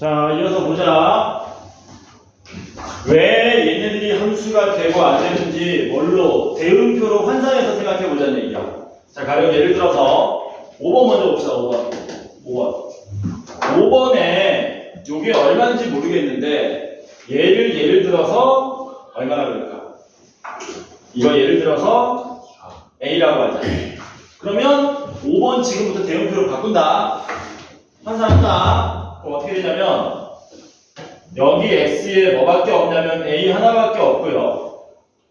자, 이어서 보자. 왜 얘네들이 함수가 되고 안 되는지 뭘로 대응표로 환산해서 생각해 보자는 얘기야. 자, 가령 예를 들어서 5번 먼저 봅시다. 5번. 5번에 이게 얼마인지 모르겠는데 예를 들어서 얼마나 그럴까? 이거 예를 들어서 A라고 하자. 그러면 5번 지금부터 대응표로 바꾼다. 환산한다. 그럼 어떻게 되냐면 여기 X에 뭐밖에 없냐면 A 하나밖에 없고요.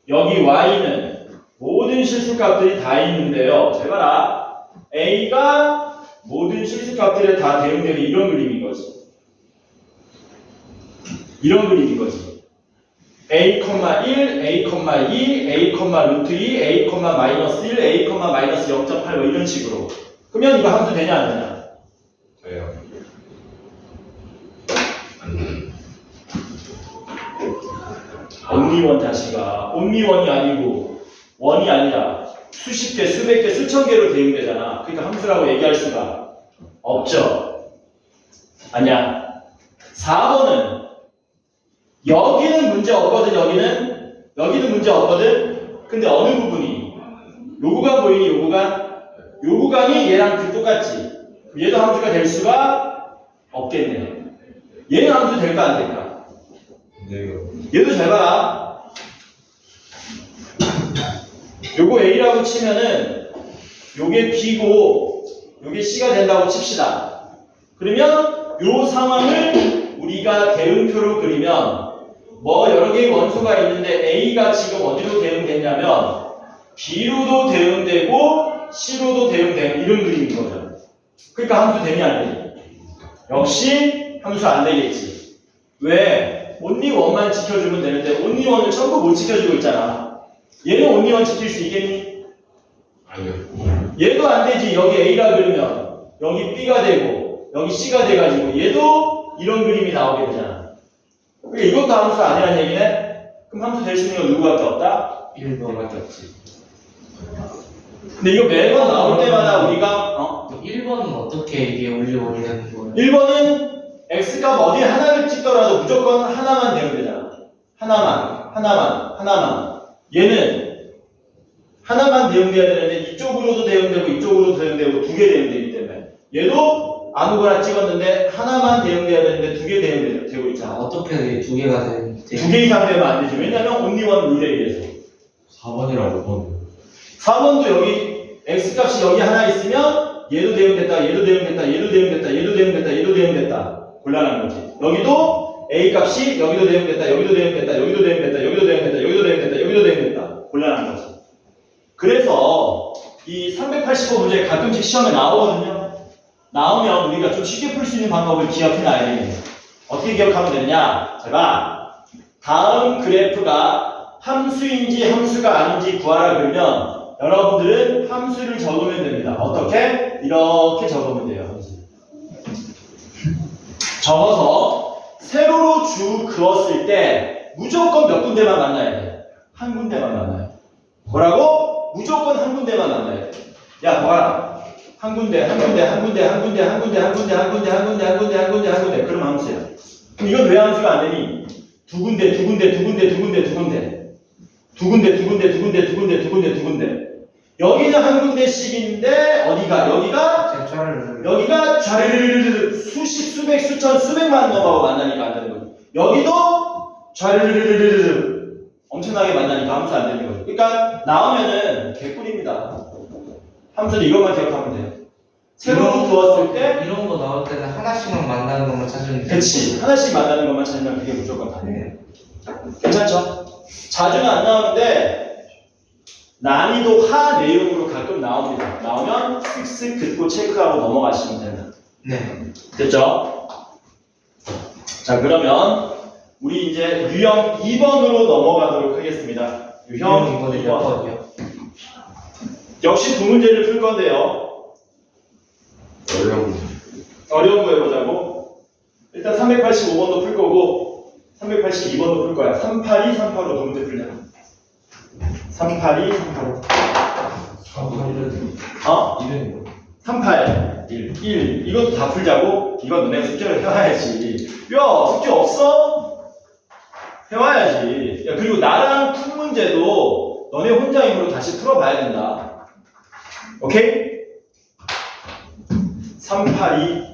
여기 Y는 모든 실수값들이 다 있는데요. 잘 봐라. A가 모든 실수값들에 다 대응되는 이런 그림인 거지. 이런 그림인 거지. A, 1, A, 2, A, 루트 2, A, 마이너스 1, A, 마이너스 0.8 뭐 이런 식으로. 그러면 이거 함수 되냐 안 되냐? 돼요. only one 자식아. only one이 아니고 원이 아니라 수십 개, 수백 개, 수천 개로 대응되잖아. 그러니까 함수라고 얘기할 수가 없죠. 아니야. 4번은 여기는 문제 없거든. 여기는 문제 없거든. 근데 어느 부분이 요 구간 보이니? 요 구간이 얘랑 똑같지. 얘도 함수가 될 수가 없겠네. 얘는 함수 될까 안 될까? 돼요. 얘도 잘 봐라. 요거 A라고 치면은 요게 B고 요게 C가 된다고 칩시다. 그러면 요 상황을 우리가 대응표로 그리면 뭐 여러 개의 원소가 있는데 A가 지금 어디로 대응됐냐면 B로도 대응되고 C로도 대응되는 이런 그림인 거죠. 그러니까 함수 되냐 안 되냐? 역시 함수 안 되겠지. 왜? only one만 지켜주면 되는데 only one을 전부 못 지켜주고 있잖아. 얘는 only one 지킬 수 있겠니? 아니요. 얘도 안 되지. 여기 A라 그러면 여기 B가 되고 여기 C가 돼가지고 얘도 이런 그림이 나오게 되잖아. 그러니까 이것도 함수 아니란 얘기네? 그럼 함수 될 수 있는 건 누구밖에 없다? 1번밖에 없지. 근데 이거 매번 나올 때마다 우리가 1번은 어떻게 이게 올리게 되는 거예요? 1번은 X값 어디 하나를 찍더라도 무조건 하나만 대응되잖아. 하나만. 얘는 하나만 대응돼야 되는데 이쪽으로도 대응되고 이쪽으로도 대응되고 두 개 대응되기 때문에 얘도 아무거나 찍었는데 하나만 대응돼야 되는데 두 개 대응되고 있잖아. 어떻게 이게 두 개가 되는 두 개 이상 되면 안 되지. 왜냐면 only one 룰에 의해서. 4번이랑 5번. 4번도 여기 X값이 여기 하나 있으면 얘도 대응됐다, 얘도 대응됐다, 얘도 대응됐다, 얘도 대응됐다, 얘도 대응됐다. 곤란한 거지. 여기도 A 값이 여기도 대응됐다, 여기도 대응됐다, 여기도 대응됐다, 여기도 대응됐다, 여기도 대응됐다, 여기도 대응됐다. 곤란한 거지. 그래서 이 385 문제 가끔씩 시험에 나오거든요. 나오면 우리가 좀 쉽게 풀 수 있는 방법을 기억해놔야 되겠네요. 어떻게 기억하면 되느냐? 제가 다음 그래프가 함수인지 함수가 아닌지 구하라 그러면 여러분들은 함수를 적으면 됩니다. 어떻게? 이렇게 적으면 돼요. 함수. 적어서 세로로 쭉 그었을 때 무조건 몇 군데만 만나야 돼. 한 군데만 만나요. 뭐라고? 무조건 한 군데만 만나야 돼. 야, 봐라. 한 군데. 그럼 함수야. 그럼 이건 왜 함수가 안 되니? 두 군데. 여기는 한 군데씩인데 어디가? 여기가 좌르르르르 수십, 수백, 수천, 수백만 넘어가고 만나니까 안 되는 거죠. 여기도 좌르르르르르 엄청나게 만나니까 함수 안 되는 거죠. 그러니까 나오면은 개꿀입니다. 함수는 이것만 기억하면 돼요. 세로로 그었을 때 이런 거 나올 때는 하나씩만 만나는 것만 찾으면 돼. 그치. 하나씩 만나는 것만 찾으면 그게 무조건 가능해요. 괜찮죠? 자주는 안 나오는데 난이도 하 내용으로 가끔 나옵니다. 나오면 쓱쓱 듣고 체크하고 넘어가시면 됩니다. 네. 됐죠? 자, 그러면 우리 이제 유형 2번으로 넘어가도록 하겠습니다. 유형 이번에 2번. 몇 번이요? 역시 두 문제를 풀 건데요. 어려운 거 해보자고. 일단 385번도 풀 거고 382번도 풀 거야. 382, 385 두 문제 풀자. 382, 385. 4번이는 어? 1은 38, 1. 이것도 다 풀자고. 이건 너네 숙제를 해와야지. 야, 숙제 없어? 해와야지. 야, 그리고 나랑 푼 문제도 너네 혼자 힘으로 다시 풀어봐야 된다. 오케이? 382.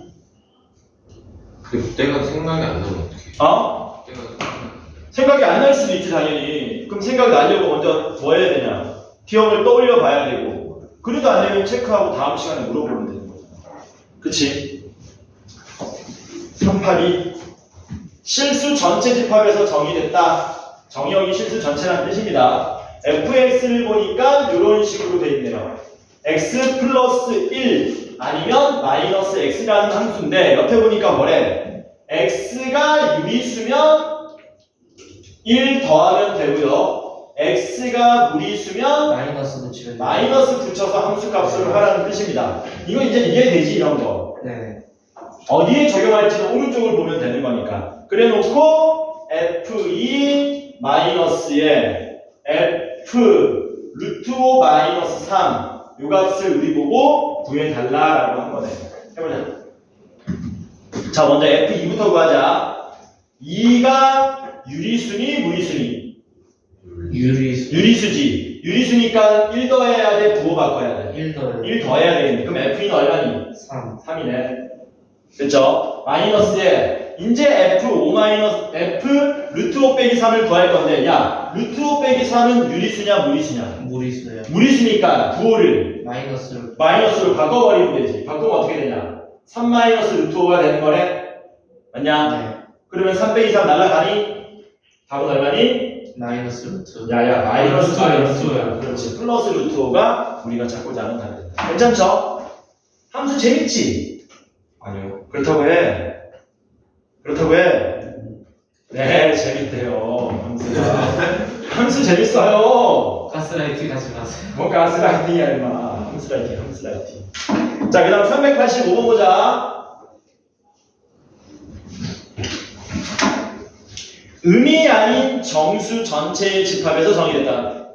근데 그때가 생각이 안 나면 어떡해? 어? 그때가 생각이 안 날 수도 있지, 당연히. 그럼 생각이 나려고 먼저 뭐 해야 되냐? 기억을 떠올려 봐야 되고. 그래도 안 되면 체크하고 다음 시간에 물어보면 되는 거잖아. 그치? 382. 실수 전체 집합에서 정의됐다. 정의역이 실수 전체라는 뜻입니다. fx를 보니까 이런 식으로 돼 있네요. x 플러스 1 아니면 마이너스 x라는 함수인데 옆에 보니까 뭐래? x가 유리수면 1 더하면 되고요. x가 무리수면 마이너스 붙이면 마이너스 붙여서 함수값으로 하라는 뜻입니다. 이거 이제 이해되지, 이런 거. 네. 어디에 적용할지는 오른쪽을 보면 되는 거니까. 그래 놓고 f2 마이너스에 f 루트 5 마이너스 3 요 값을 우리 보고 구해달라라고 한 거네. 해보자. 자, 먼저 f2부터 구하자. 2가 유리수니 무리수니? 유리수 유리수지. 유리수니까 1 더해야 돼, 부호 바꿔야 돼? 1 더해 1 더해야 되겠네. 그럼 F는 얼마니? 3 3이네. 됐죠? 마이너스에 이제 F5 마이너스 F 루트 5 빼기 3을 구할 건데, 야, 루트 5 빼기 3은 유리수냐 무리수냐? 무리수예요. 무리수니까 부호를 마이너스로 마이너스로 바꿔버리면 되지. 바꾸면 어떻게 되냐? 3 마이너스 루트 5가 되는 거래? 맞냐? 네. 그러면 3 빼기 3 날라가니? 답은 얼마니? 마이너스 루트 야야, 마이너스 루트야, 마이너스야. 루트야. 그렇지. 플러스 루트 5가 우리가 찾고자 하는 답이다. 괜찮죠? 함수 재밌지? 아니요. 그렇다고 해. 그렇다고 해. 네, 재밌대요. 함수가. 함수 재밌어요. 가스라이팅 하지 마세요. 뭐 가스라이팅이야, 임마. 함수라이팅, 함수라이팅. 자, 그 다음 385번 보자. 음이 아닌 정수 전체의 집합에서 정의됐다.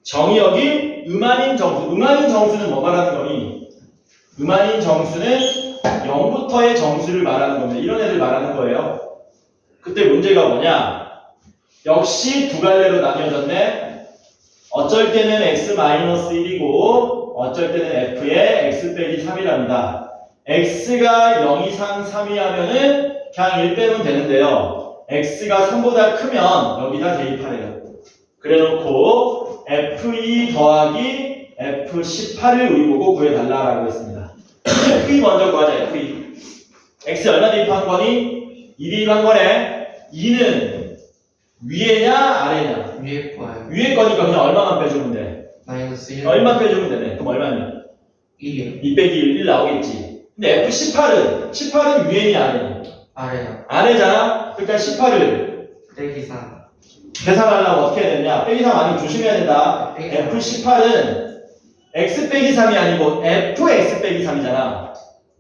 정의역이 음 아닌 정수. 음 아닌 정수는 뭐 말하는 거니? 음 아닌 정수는 0부터의 정수를 말하는 겁니다. 이런 애들 말하는 거예요. 그때 문제가 뭐냐? 역시 두 갈래로 나뉘어졌네. 어쩔 때는 x-1이고 어쩔 때는 f의 x 빼기 3이랍니다. x가 0 이상 3이 하면은 그냥 1 빼면 되는데요. x가 3보다 크면 여기다 대입하래요. 그래 놓고 f2 더하기 f18을 우리 보고 구해달라고 했습니다. f2 먼저 구하자. f2 x 얼마 대입한 거니? 2 대입한 거네. 2는 위에냐 아래냐? 위에 거예요. 위에 거니까 그냥 얼마만 빼주면 돼? 마이너스 1 얼마 빼주면 되네. 그럼 얼마니? 1이요. 2 빼기 1 나오겠지. 근데 f18은 위에니 아래니? 아래요. 아래잖아? 그러니까 18을 빼기 3 계산하려면 어떻게 해야 되냐? 빼기 3 아니면 조심해야 된다. 빼기 3. F18은 x 빼기 3이 아니고 fx 빼기 3이잖아.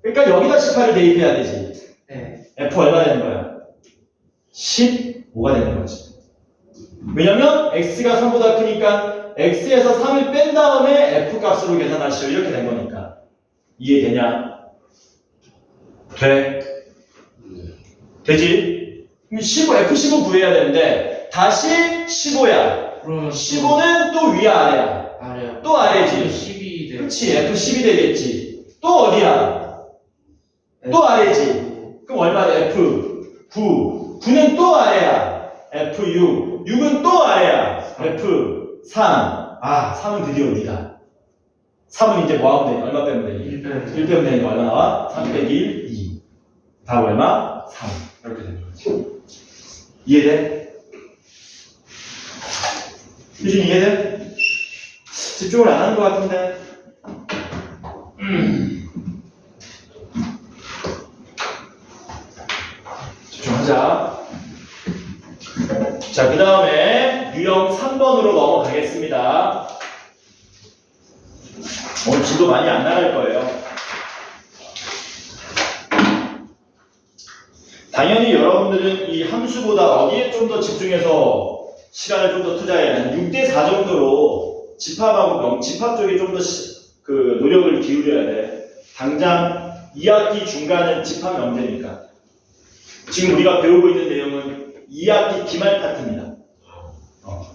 그러니까 여기다 18을 대입해야 되지. 네. f 얼마 되는 거야? 15가 되는 거지. 왜냐면 x가 3보다 크니까 x에서 3을 뺀 다음에 f 값으로 계산하시오. 이렇게 된 거니까. 이해되냐? 돼? 되지? 그럼 15, F15 구해야 되는데 다시 15야. 그러면 15는 또 위야 아래야? 아래요. 또 아래지. 12 돼. 그렇지. F12 되겠지. 또 어디야? 또 아래지. 그럼 얼마야? F9. 9는 또 아래야. F6. 6은 또 아래야. F3. 아, 3은 드디어 위다. 3은 이제 뭐 하면 돼? 얼마 빼면 돼? 1 빼면 1 빼면 되니까 얼마 나와? 3 빼기 1, 2. 답 얼마? 3. 이렇게 되는 거지. 이해돼? 유진 이해돼? 집중을 안 하는 것 같은데. 집중하자. 자, 그 다음에 유형 3번으로 넘어가겠습니다. 오늘 지도 많이 안 나갈 거예요. 당연히 여러분들은 이 함수보다 어디에 좀 더 집중해서 시간을 좀 더 투자해야 하는 6대 4 정도로 집합하고 집합 쪽에 좀 더 노력을 기울여야 돼. 당장 2학기 중간은 집합 명제니까. 지금 우리가 배우고 있는 내용은 2학기 기말 파트입니다.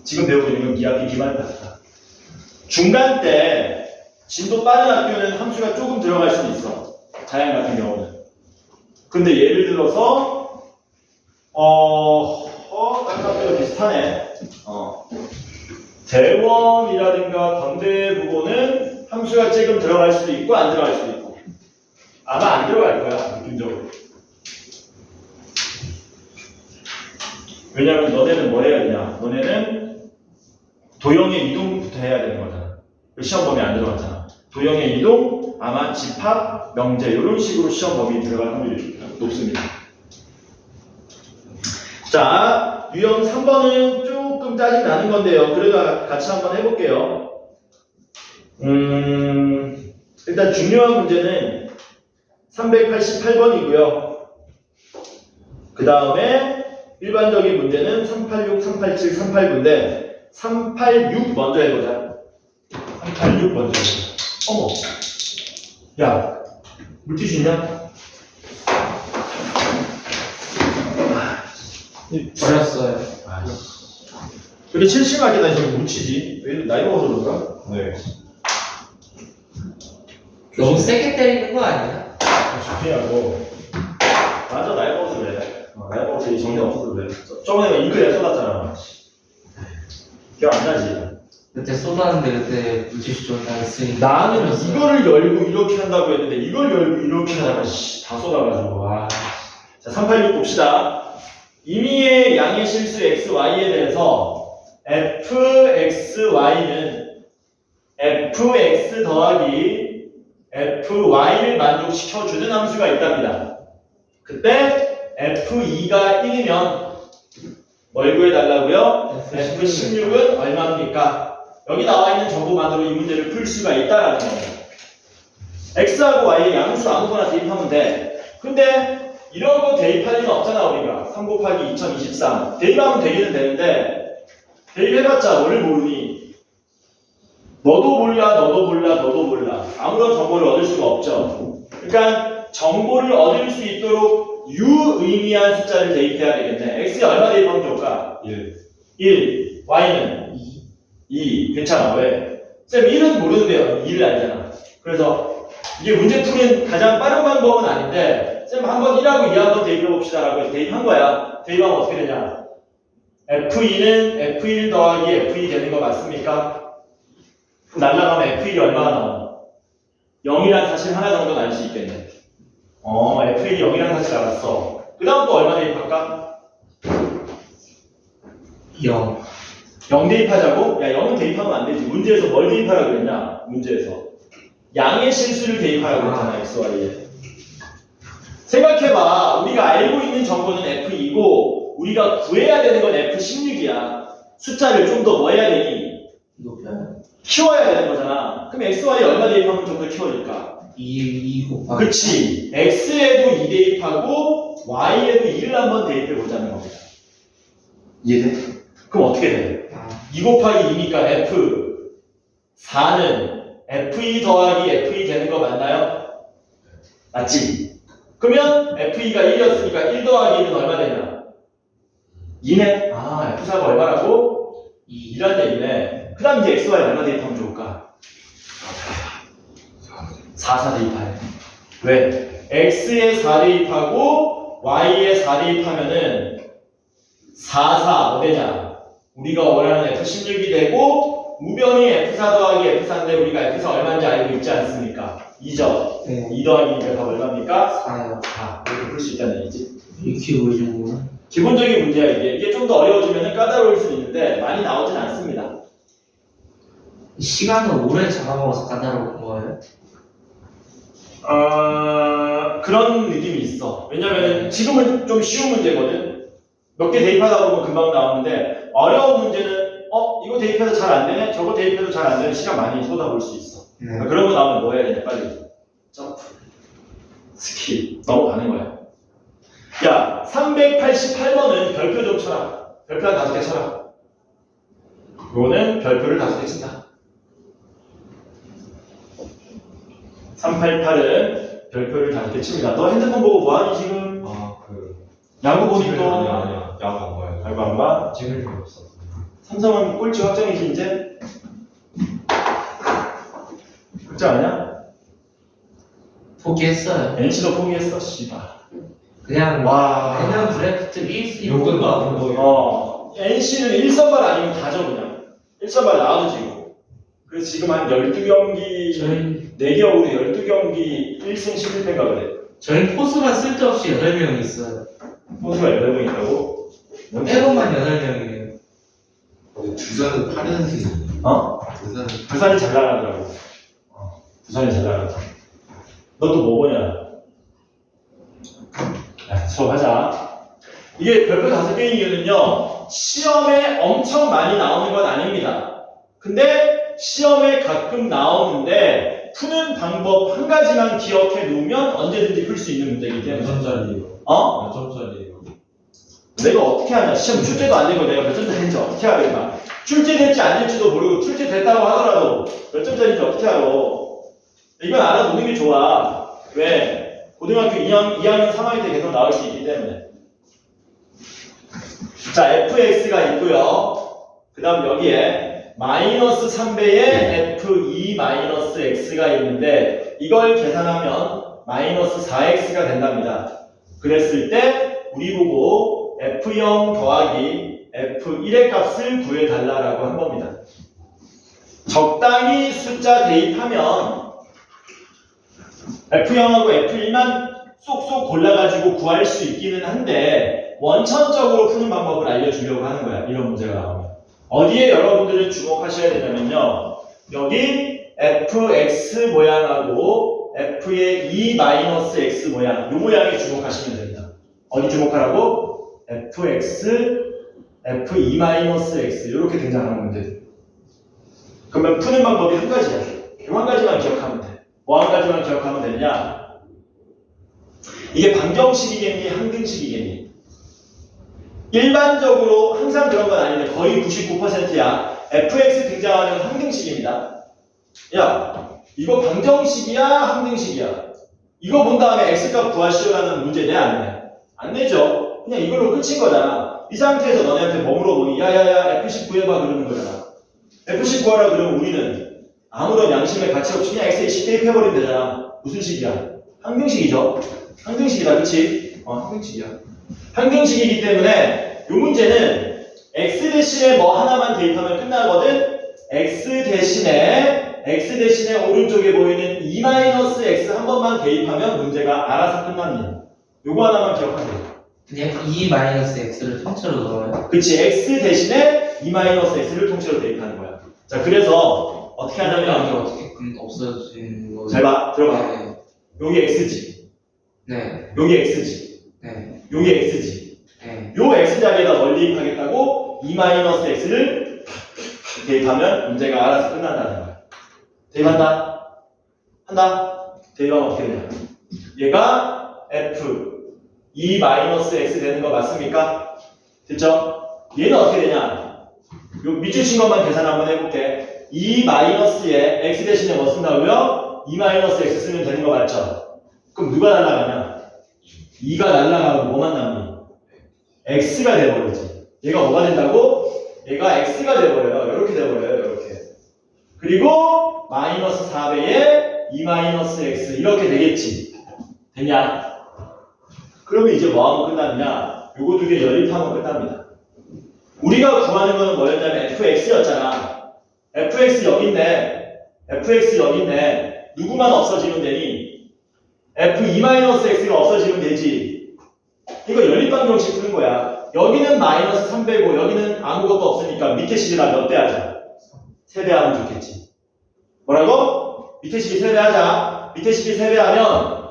지금 배우고 있는 건 2학기 기말 파트다. 중간 때 진도 빠른 학교는 함수가 조금 들어갈 수도 있어. 자연 같은 경우는. 근데 예를 들어서 다른 학교도 비슷하네. 대원이라든가 광대국어는 함수가 조금 들어갈 수도 있고 안 들어갈 수도 있고. 아마 안 들어갈 거야, 느낌적으로. 왜냐면 너네는 뭐 해야 되냐? 너네는 도형의 이동부터 해야 되는 거잖아. 시험 범위 안 들어갔잖아. 도형의 이동, 아마 집합, 명제 이런 식으로 시험 범위 들어갈 확률이 높습니다. 자, 유형 3번은 조금 짜증 나는 건데요. 그래도 같이 한번 해볼게요. 일단 중요한 문제는 388번이고요. 그 다음에 일반적인 문제는 386, 387, 389인데 386 먼저 해보자. 386 먼저 해보자. 어머, 야, 물티슈 있냐? 버렸어요. 이렇게 실심하게 나 지금 묻히지? 왜 나이 먹어서 그런가? 네. 너무 세게 때리는 거 아니야? 조심하고. 맞아, 나이 먹어서 그래. 나이 먹어서 이 정리 없어서 그래. 저번에 잉크에 쏟았잖아. 기억 안 나지? 그때 쏟았는데 그때 물티슈 좀 나였으니까. 나는 이거를 열고 이렇게 한다고 했는데 이걸 열고 이렇게 하다가 다 쏟아가지고. 와. 자, 386 봅시다. 임의의 양의 실수 xy에 대해서 fxy는 fx 더하기 fy를 만족시켜주는 함수가 있답니다. 그때 f2가 1이면 뭘 구해달라고요? f16은 얼마입니까? 여기 나와 있는 정보만으로 이 문제를 풀 수가 있다라는 겁니다. x하고 y의 양수 아무거나 대입하면 돼. 근데 이런 거 대입할 리는 없잖아, 우리가. 3 곱하기 2023. 대입하면 되기는 되는데, 대입해봤자 뭘 모르니? 너도 몰라, 너도 몰라, 너도 몰라. 아무런 정보를 얻을 수가 없죠. 그러니까 정보를 얻을 수 있도록 유의미한 숫자를 대입해야 되겠네. x에 얼마 대입하면 좋을까? 1. y는 2. 괜찮아. 왜? 쌤 1은 모르는데요. 2를 알잖아. 그래서 이게 문제 풀이는 가장 빠른 방법은 아닌데, 쌤 한번 1하고 2 한번 대입해봅시다 라고 해서 대입한 거야. 대입하면 어떻게 되냐? F2는 F1 더하기 F2 되는 거 맞습니까? 날라가면 F1이 얼마나 나와? 0이란 사실 하나 정도는 알 수 있겠네. F1이 0이란 사실 알았어. 그 다음 또 얼마 대입할까? 0. 0 대입하자고? 야, 0은 대입하면 안 되지. 문제에서 뭘 대입하라고 그랬냐? 문제에서. 양의 실수를 대입하라고 그랬잖아, XY에. 생각해봐. 우리가 알고 있는 정보는 F2고 우리가 구해야 되는 건 F16이야. 숫자를 좀 더 뭐 해야 되니? 높여요. 키워야 되는 거잖아. 그럼 XY 얼마 대입하면 좀 더 키워질까? 2 곱하기. 그치. X에도 2 대입하고 Y에도 2를 한번 대입해 보자는 겁니다. 이해돼? 그럼 어떻게 돼? 2 곱하기 2니까 F4는 F2 더하기 F2 되는 거 맞나요? 맞지? 그러면 F2가 1이었으니까 1 더하기 1은 얼마 되냐? 2네? F4가 얼마라고? 2란 얘기네. 그 다음 이제 XY 얼마 대입하면 좋을까? 4 대입하네. 왜? X에 4 대입하고 Y에 4 대입하면은 4 되냐? 우리가 원하는 F16이 되고 우변이 F4 더하기 F4인데 우리가 F4 얼마인지 알고 있지 않습니까? 2죠? 네. 2 더하기 2가 답 얼마입니까? 4요. 4. 이렇게 풀 수 있다는 얘기지. 이렇게 보여주는구나. 기본적인 문제야 이게. 이게 좀 더 어려워지면 까다로울 수 있는데 많이 나오진 않습니다. 시간을 오래 잡아먹어서 까다로운 거예요? 그런 느낌이 있어. 왜냐면은 지금은 좀 쉬운 문제거든. 몇 개 대입하다 보면 금방 나오는데 어려운 문제는 이거 대입해도 잘 안 되네? 저거 대입해도 잘 안 되네? 시간 많이 쏟아볼 수 있어. 그러니까 그런 거 나오면 뭐 해야 되냐? 빨리 점프, 스킵 넘어가는 거야. 야, 388번은 별표 좀 쳐라. 별표 한 5개 쳐라. 이거는 별표를 5개 친다. 388은 별표를 다 이렇게 칩니다. 너 핸드폰 보고 뭐하니 지금? 야구 보니 또 아니야. 야구 안 봐요. 야구 안 봐? 찍을 필요 없어. 삼성은 꼴찌 확정이지 이제? 확정 아니야? 포기했어요. NC도 포기했어 씨발. 그냥 와. 그냥 드래프트 1, 욕은 나쁜 거예요. NC는 1선발 아니면 다져 그냥 1선발 나와도 지고 그래서 지금 한 12경기 저희 4개월로 12경기 1승 11패인가 그래 저희 포수만 쓸데없이 8명이 있어요. 포수가 8명 있다고? 빼고만 8명이에요. 두산은 8연승이에요. 어? 두산은 부산이 잘 나가더라고 부산이 잘 나가더라 너 또 뭐 보냐 야, 수업하자 이게 별표 5개인 이유는요 시험에 엄청 많이 나오는 건 아닙니다 근데 시험에 가끔 나오는데 푸는 방법 한 가지만 기억해 놓으면 언제든지 풀 수 있는 문제이기 몇 때문에 점짜리예요? 어? 몇 점짜리예요? 내가 어떻게 하냐 시험 출제도 안 되고 내가 몇 점짜리인지 어떻게 하겠나 출제될지 안 될지도 모르고 출제됐다고 하더라도 몇 점짜리인지 어떻게 알아 이건 알아두는 게 좋아 왜? 고등학교 2학년 3학년 때 계속 나올 수 있기 때문에 자 fx가 있고요 그 다음 여기에 마이너스 3배의 f2 마이너스 x가 있는데 이걸 계산하면 마이너스 4x가 된답니다 그랬을 때 우리 보고 f0 더하기 f1의 값을 구해달라고 한 겁니다 적당히 숫자 대입하면 F0하고 F1만 쏙쏙 골라가지고 구할 수 있기는 한데 원천적으로 푸는 방법을 알려주려고 하는 거야. 이런 문제가 나오면. 어디에 여러분들은 주목하셔야 되냐면요. 여기 fx 모양하고 f의 2-x 모양 이 모양에 주목하시면 됩니다. 어디 주목하라고? fx, f2-x 이렇게 등장하는 문제들. 그러면 푸는 방법이 한 가지야. 이 한 가지만 기억하면 돼. 뭐 한 가지만 기억하면 되냐? 이게 방정식이겠니? 항등식이겠니? 일반적으로 항상 그런 건 아닌데 거의 99%야. fx 등장하는 항등식입니다. 야, 이거 방정식이야? 항등식이야? 이거 본 다음에 x값 구하시오라는 문제 내 안 내? 안 내죠? 그냥 이걸로 끝인 거잖아. 이 상태에서 너네한테 뭐 물어보니 야야야 f10 구해봐 그러는 거잖아. f10 구하라 그러면 우리는 아무런 양심의 가치 없이 그냥 x에 10 대입해버리면 되잖아. 무슨 식이야? 항등식이죠. 항등식이다, 그치? 항등식이야. 항등식이기 때문에 이 문제는 x 대신에 뭐 하나만 대입하면 끝나거든? x 대신에 오른쪽에 보이는 2-x 한 번만 대입하면 문제가 알아서 끝납니다. 요거 하나만 기억하세요. 그냥 2-x를 통째로 넣어요. 그치, x 대신에 2-x를 통째로 대입하는 거야. 자, 그래서 어떻게 이게 하냐면 어떻게 없어지는 거죠? 잘 봐, 들어봐. 네. 여기 x지, 네. 여기 x지, 네. 여기 x지. 네. 요 x 자리에다 뭘 대입하겠다고? 2-x를 대입하면 문제가 알아서 끝난다는 거야. 대입한다? 한다? 대입하면 어떻게 되냐? 얘가 f 2-x 되는 거 맞습니까? 됐죠? 얘는 어떻게 되냐? 요 밑줄 친 것만 계산 한번 해볼게. 2-에 x 대신에 뭐 쓴다고요? 2-x 쓰면 되는 거 맞죠? 그럼 누가 날아가냐? 2가 날아가고 뭐만 남니? x가 돼버리지. 얘가 뭐가 된다고? 얘가 x가 돼버려요. 이렇게 돼버려요. 이렇게. 그리고 마이너스 4배에 2-x 이렇게 되겠지. 되냐? 그러면 이제 뭐 하면 끝나느냐? 요거 두 개 연립하면 끝납니다. 우리가 구하는 거는 뭐였냐면 fx였잖아. fx 여기 있네. fx 여기 있네. 누구만 없어지면 되니? f2-x가 없어지면 되지. 이거 연립방정식 푸는 거야. 여기는 마이너스 3배고 여기는 아무것도 없으니까 밑에 식이랑 몇 배 하자? 3배 하면 좋겠지. 뭐라고? 밑에 식이 3배 하자. 밑에 식이 3배 하면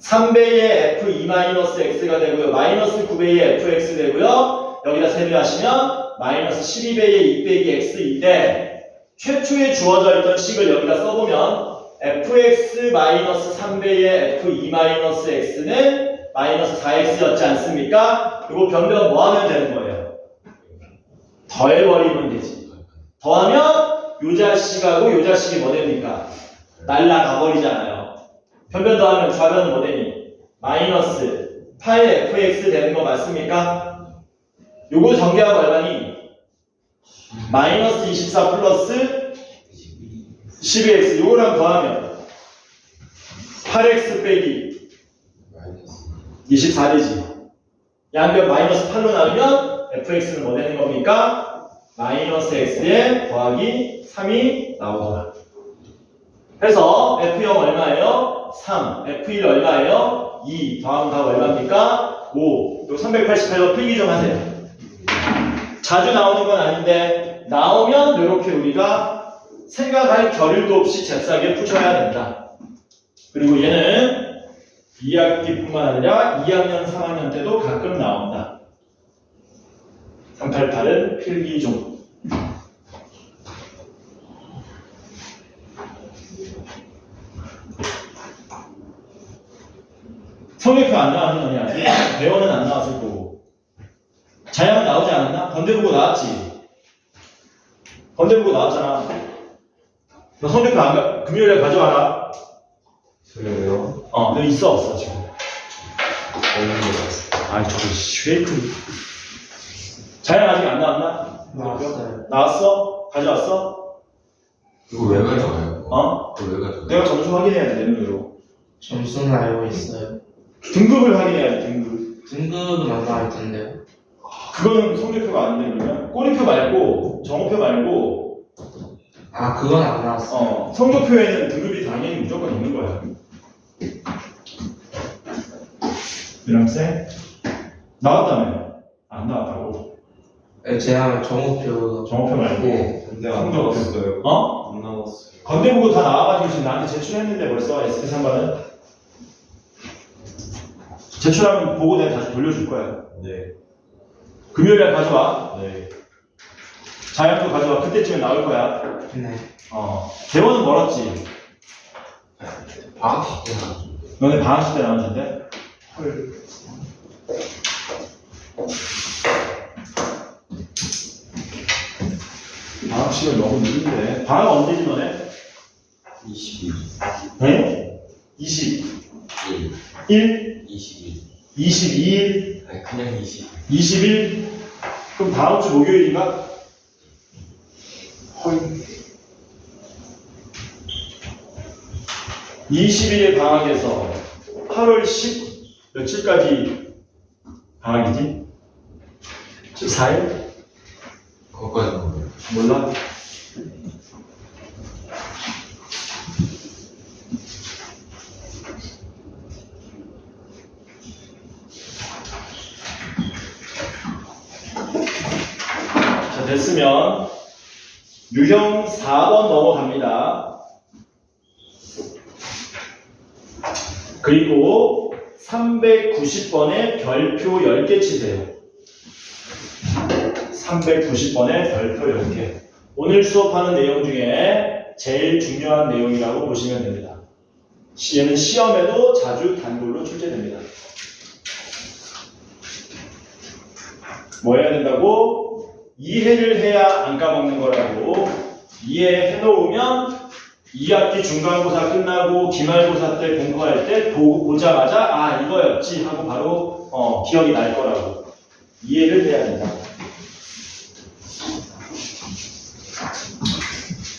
3배의 f2-x가 되고요. 마이너스 9배의 fx 되고요. 여기다 3배 하시면 마이너스 12배의 2-x인데 최초에 주어져 있던 식을 여기다 써보면 fx-3배의 f2-x는 마이너스 4x였지 않습니까? 이거 변경 뭐 하면 되는 거예요? 더해버리면 되지. 더하면 요 자식하고 요 자식이 뭐 됩니까? 날라가 버리잖아요. 변변 더하면 좌변은 뭐 되니? 마이너스 8fx 되는 거 맞습니까? 요거 전개하고 얼마니? 마이너스 24 플러스 12x 요거랑 더하면 8x 빼기 마이너스 24되지. 양변 마이너스 8로 나누면 fx는 뭐 되는 겁니까? 마이너스 x에 더하기 3이 나오더라. 그래서 f0 얼마예요? 3. f1 얼마예요? 2. 더하면 다 얼마입니까? 5. 요 388로 필기 좀 하세요. 자주 나오는 건 아닌데 나오면 이렇게 우리가 생각할 겨를도 없이 잽싸게 푸셔야 된다. 그리고 얘는 2학기뿐만 아니라 2학년, 3학년 때도 가끔 나온다. 388은 필기 중. 성격표 안 나왔는 거냐? 배원은 안 나왔을 거고. 자양은 나오지 않았나? 건대보고 나왔지. 건대보고 나왔잖아. 너 성격표 안 가, 금요일에 가져와라. 그래요? 너 있어 없어 지금? 없는 거 같아요. 아이 저거 쉐이크. 자양 아직 안 나왔나? 나왔어요. 나왔어? 가져왔어? 이거 왜 가져와요? 그거 왜 가져와요? 내가 점수 확인해야 돼, 내 눈으로. 점수는 알고 있어요. 등급을 확인해야 돼, 등급. 등급은 안 나올 텐데요. 그거는 성적표가 아닌데, 그러면? 꼬리표 말고, 정오표 말고, 아, 그건 안 나왔어요. 성적표에는 등급이 당연히 무조건 있는 거야. 유람쌤? 나왔다며? 안 나왔다고? 제가 정오표. 정오표 말고, 네. 근데 안 나왔어요. 안 나왔어요. 건대보고 다 나와가지고 지금 나한테 제출했는데 벌써 SP3반은? 제출하면 보고 내가 다시 돌려줄 거야. 네. 금요일에 가져와. 네. 자연도 가져와. 그때쯤에 나올 거야. 네. 대원은 멀었지. 방학 때 너네 방학식 때 나왔는데? 헐. 방학식은 너무 느린데. 방학 언제지 너네? 22. 네? 20. 1. 1? 22. 22일? 아니 그냥 20. 20일? 그럼 다음 주 목요일인가? 헐. 20일의 방학에서 8월 10 며칠까지 방학이지? 14일? 거기까지 나오네요. 몰라? 자, 됐으면 유형 4번 넘어갑니다. 그리고 390번에 별표 10개 치세요. 390번에 별표 10개. 오늘 수업하는 내용 중에 제일 중요한 내용이라고 보시면 됩니다. 얘는 시험에도 자주 단골로 출제됩니다. 뭐 해야 된다고? 이해를 해야 안 까먹는 거라고. 이해해 놓으면 2학기 중간고사 끝나고 기말고사 때 공부할 때 보자마자 아 이거였지 하고 바로 기억이 날 거라고. 이해를 해야 된다.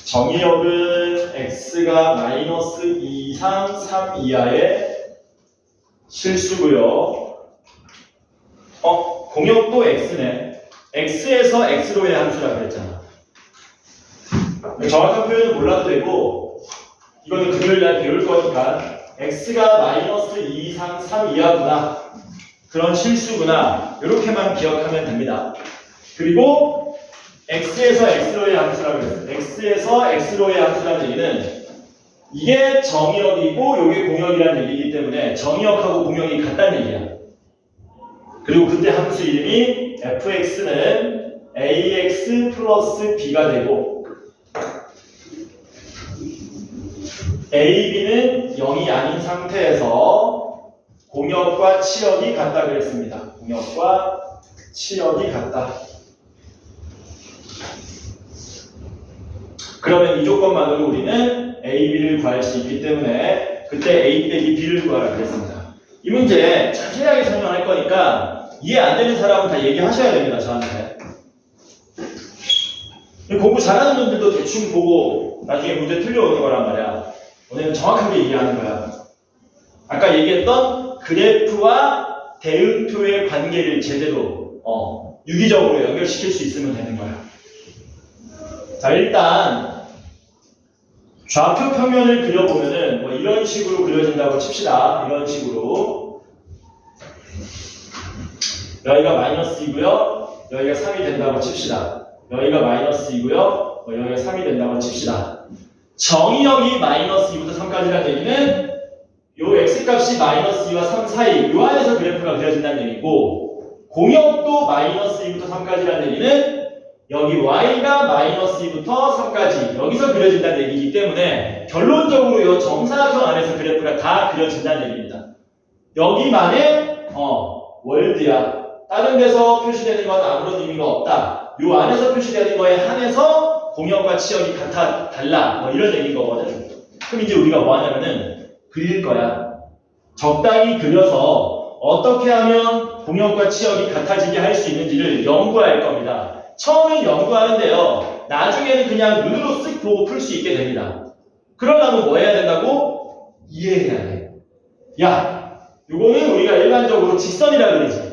정의역은 x가 마이너스 2 이상 3 이하의 실수고요. 공역도 x네. x에서 x로의 함수라고 그랬잖아. 정확한 표현은 몰라도 되고 이거는 금요일날 배울 거니까 x가 마이너스 2 이상 3 이하구나. 그런 실수구나. 이렇게만 기억하면 됩니다. 그리고 x에서 x로의 함수라고 그랬어요. x에서 x로의 함수라는 얘기는 이게 정의역이고 이게 공역이라는 얘기이기 때문에 정의역하고 공역이 같다는 얘기야. 그리고 그때 함수 이름이 fx는 ax 플러스 b가 되고 ab는 0이 아닌 상태에서 공역과 치역이 같다 그랬습니다. 공역과 치역이 같다. 그러면 이 조건만으로 우리는 a, b를 구할 수 있기 때문에 그때 A 빼기 B를 구하라 그랬습니다. 이 문제 자세하게 설명할 거니까 이해 안 되는 사람은 다 얘기하셔야 됩니다, 저한테. 공부 잘하는 분들도 대충 보고 나중에 문제 틀려오는 거란 말이야. 오늘은 정확하게 이해하는 거야. 아까 얘기했던 그래프와 대응표의 관계를 제대로 유기적으로 연결시킬 수 있으면 되는 거야. 자, 일단 좌표 평면을 그려보면은 뭐 이런 식으로 그려진다고 칩시다. 이런 식으로 여기가 마이너스이고요, 여기가 3이 된다고 칩시다. 여기가 마이너스이고요, 여기가 3이 된다고 칩시다. 정의역이 마이너스 2부터 3까지라는 얘기는 요 x값이 마이너스 2와 3 사이 요 안에서 그래프가 그려진다는 얘기고, 공역도 마이너스 2부터 3까지라는 얘기는 여기 y가 마이너스 2부터 3까지 여기서 그려진다는 얘기이기 때문에 결론적으로 요 정사각형 안에서 그래프가 다 그려진다는 얘기입니다. 여기만의 월드야. 다른 데서 표시되는 건 아무런 의미가 없다. 요 안에서 표시되는 거에 한해서 공역과 치역이 같아 달라. 뭐 이런 얘기인 거거든. 그럼 이제 우리가 뭐 하냐면은 그릴 거야. 적당히 그려서 어떻게 하면 공역과 치역이 같아지게 할 수 있는지를 연구할 겁니다. 처음엔 연구하는데요, 나중에는 그냥 눈으로 쓱 보고 풀 수 있게 됩니다. 그러려면 뭐 해야 된다고? 이해해야 돼. 야, 요거는 우리가 일반적으로 직선이라 그러지.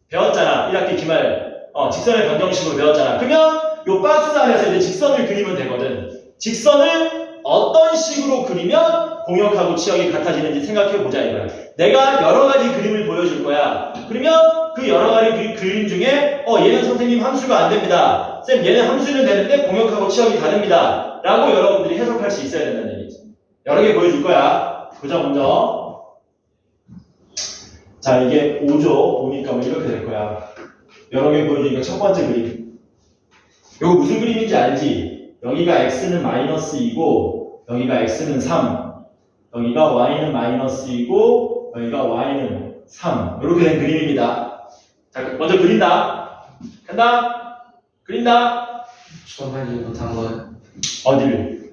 배웠잖아. 1학기 기말 직선의 변경식으로 배웠잖아. 그러면 요 박스 안에서 이제 직선을 그리면 되거든. 직선을 어떤 식으로 그리면 공역하고 치역이 같아지는지 생각해보자 이거야. 내가 여러 가지 그림을 보여줄 거야. 그러면 그 여러 가지 그림 중에 얘는 선생님 함수가 안 됩니다. 쌤 얘는 함수는 되는데 공역하고 치역이 다릅니다. 라고 여러분들이 해석할 수 있어야 된다는 얘기지. 여러 개 보여줄 거야. 보자 먼저. 자, 이게 5죠. 5니까 뭐 이렇게 될 거야. 여러 개 보여주니까 첫 번째 그림. 이거 무슨 그림인지 알지? 여기가 x는 마이너스 2고 여기가 x는 3, 여기가 y는 마이너스 2고 여기가 y는 3. 이렇게 된 그림입니다. 자, 먼저 그린다. 간다. 그린다. 저만 이해 못한 거예요. 어디를?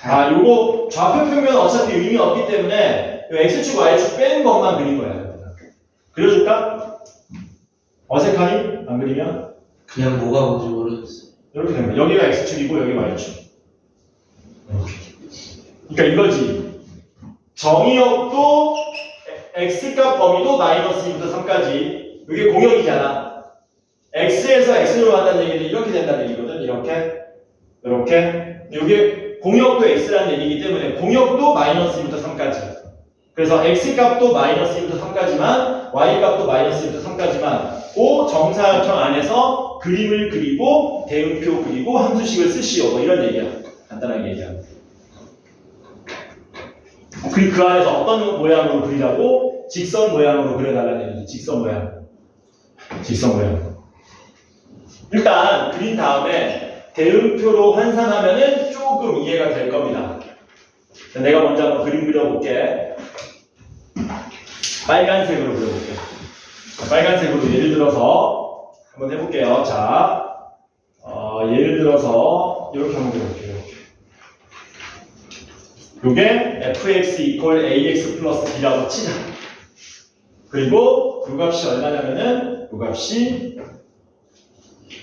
아, 요거 좌표 평면 어차피 의미 없기 때문에 요 x축 y축 빼는 것만 그린 거야. 그려줄까? 어색하니? 안 그리면? 그냥 뭐가 뭔지 모르겠어요. 이렇게 됩니다. 여기가 x축이고 여기가 y축. 이렇게. 그러니까 이거지. 정의역도 x값 범위도 마이너스 2부터 3까지. 이게 공역이잖아. x에서 x로 간다는 얘기는 이렇게 된다는 얘기거든. 이렇게. 이게 공역도 x라는 얘기이기 때문에 공역도 마이너스 2부터 3까지. 그래서 x값도 마이너스 2부터 3까지만 y값도 마이너스 2부터 3까지만 그 정사각형 안에서 그림을 그리고 대응표 그리고 함수식을 쓰시오. 뭐 이런 얘기야. 간단하게 얘기하면. 그 안에서 어떤 모양으로 그리라고? 직선 모양으로 그려달라는 얘기지. 직선 모양. 일단 그린 다음에 대응표로 환산하면은 조금 이해가 될 겁니다. 내가 먼저 한번 그림 그려볼게. 빨간색으로 그려볼게. 빨간색으로 예를 들어서 한번 해볼게요. 자, 예를 들어서 이렇게 한번 그려볼게요. 요게 fx equal ax 플러스 b라고 치자. 그리고 요 값이 얼마냐면은 요 값이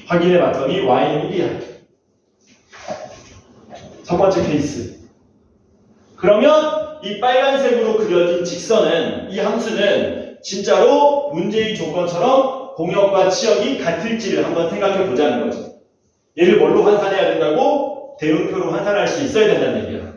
확인해 봤더니 y는 1이야. 첫 번째 케이스. 그러면 이 빨간색으로 그려진 직선은, 이 함수는 진짜로 문제의 조건처럼 공역과 치역이 같을지를 한번 생각해 보자는 거지. 얘를 뭘로 환산해야 된다고? 대응표로 환산할 수 있어야 된다는 얘기야.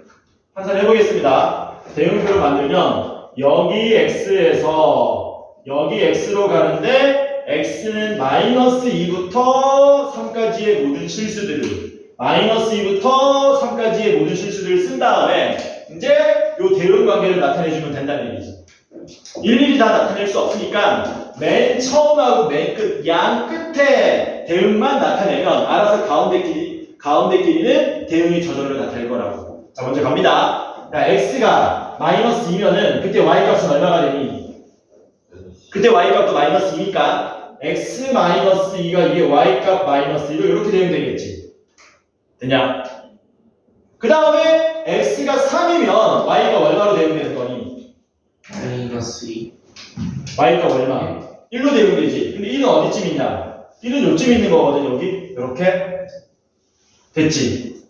환산해 보겠습니다. 대응표를 만들면 여기 x에서 여기 x로 가는데 x는 마이너스 2부터 3까지의 모든 실수들을 마이너스 2부터 3까지의 모든 실수들을 쓴 다음에 이제 요 대응 관계를 나타내주면 된다는 얘기지. 일일이 다 나타낼 수 없으니까 맨 처음하고 맨 끝, 양 끝에 대응만 나타내면 알아서 가운데끼리는 대응이 저절로 나타낼 거라고. 자, 먼저 갑니다. 자, x가 마이너스 2면은 그때 y값은 얼마가 되니? 그때 y값도 마이너스 2니까 x 마이너스 2가 이게 y값 마이너스 2로 이렇게 되면 되겠지. 됐냐? 그 다음에 x가 3이면 y가 얼마로 대응되는 거니? 마이너스 2. y가 얼마? 1로 대응되지. 근데 1은 어디쯤 있냐? 1은 요쯤 있는 거거든, 여기. 이렇게. 됐지.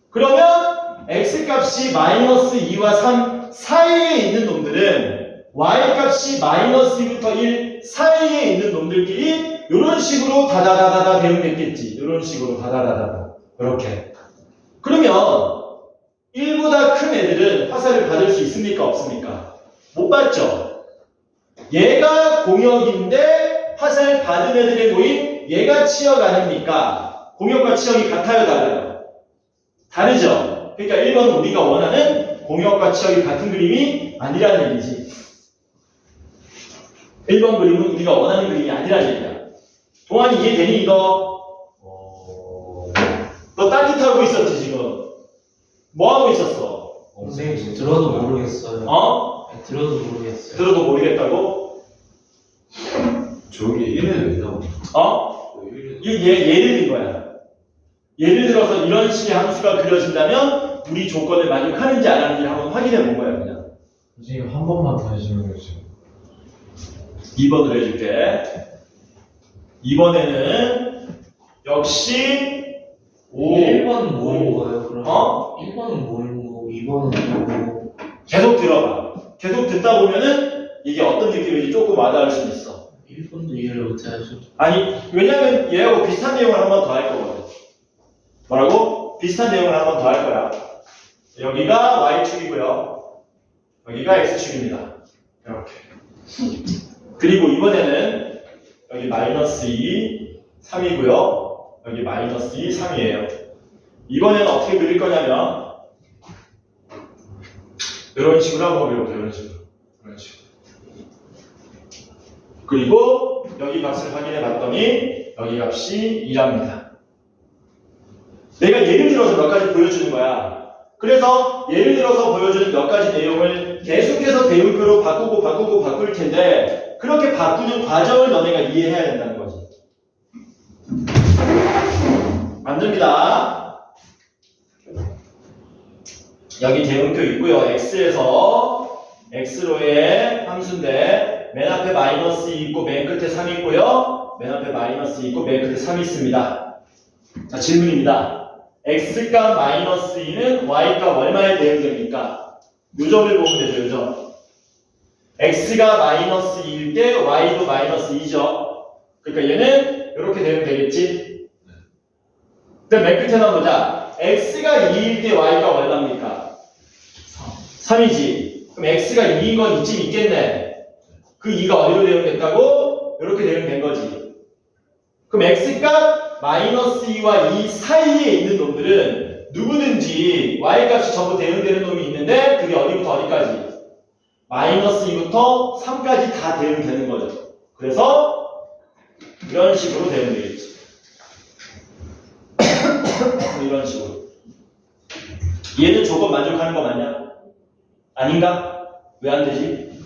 그러면 x 값이 마이너스 2와 3 사이에 있는 놈들은 y 값이 마이너스 2부터 1 사이에 있는 놈들끼리 이런 식으로 다다다다다 대응됐겠지. 이런 식으로 다다다다다. 이렇게. 그러면 1보다 큰 애들은 화살을 받을 수 있습니까? 없습니까? 못 받죠. 얘가 공역인데 화살 받은 애들의 모임 얘가 치역 아닙니까? 공역과 치역이 같아요, 달라요? 다르죠. 그러니까 1번은 우리가 원하는 공역과 치역이 같은 그림이 아니라는 얘기지. 1번 그림은 우리가 원하는 그림이 아니라는 얘기야. 동환이 이해되니 이거? 너 딴짓하고 있었지 지금? 뭐 하고 있었어? 선생님 들어도 모르겠어요. 어? 아니, 들어도 모르겠어요. 들어도 모르겠다고? 저기 1에는 왜 나오냐? 어? 1에는 이거 예를 든 거야. 예를 들어서 이런 식의 함수가 그려진다면 우리 조건을 만족하는지 안 하는지 한번 확인해 본 거야 그냥. 선생님 한 번만 더 해주는 거죠. 2번으로 해줄게. 2번에는 역시 5 1번은 뭐인 거예요, 그럼? 어? 1번은 뭐인 거고, 2번은 뭐고. 계속 들어봐. 계속 듣다 보면은 이게 어떤 느낌인지 조금 와닿을 수 있어. 1번도 이해를 못해야죠. 아니, 왜냐면 얘하고 비슷한 내용을 한 번 더 할 거거든. 뭐라고? 비슷한 내용을 한 번 더 할 거야. 여기가 Y축이고요. 여기가 X축입니다. 이렇게. 그리고 이번에는 여기 마이너스 2, 3이고요. 여기 마이너스 2, 3이에요. 이번에는 어떻게 그릴 거냐면 이런 식으로 한번 그려보세요. 이런 식으로. 이런 식으로. 그리고 여기 값을 확인해 봤더니 여기 값이 2랍니다. 내가 예를 들어서 몇 가지 보여주는 거야. 그래서 예를 들어서 보여주는 몇 가지 내용을 계속해서 대응표로 바꿀 텐데 그렇게 바꾸는 과정을 너네가 이해해야 된다는 거지. 만듭니다. 여기 대응표 있고요. x에서 x로의 함수인데 맨 앞에 마이너스 2 있고 맨 끝에 3 있고요. 맨 앞에 마이너스 2 있고 맨 끝에 3 있습니다. 자, 질문입니다. x값 마이너스 2는 y값 얼마에 대응됩니까? 요점을 보면 되죠, 요점. x가 마이너스 2일 때 y도 마이너스 2죠. 그러니까 얘는 이렇게 대응되겠지? 그럼 맨 끝에 나오자. x가 2일 때 y가 얼마입니까? 3이지. 그럼 x가 2인 건 이쯤 있겠네. 그 2가 어디로 대응됐다고? 이렇게 대응된 거지. 그럼 x값 마이너스 2와 2 사이에 있는 놈들은 누구든지 y값이 전부 대응되는 놈이 있는데 그게 어디부터 어디까지? 마이너스 2부터 3까지 다 대응되는 거죠. 그래서 이런 식으로 대응되겠지. 이런 식으로. 얘는 조건 만족하는 거 맞냐? 아닌가? 왜 안 되지?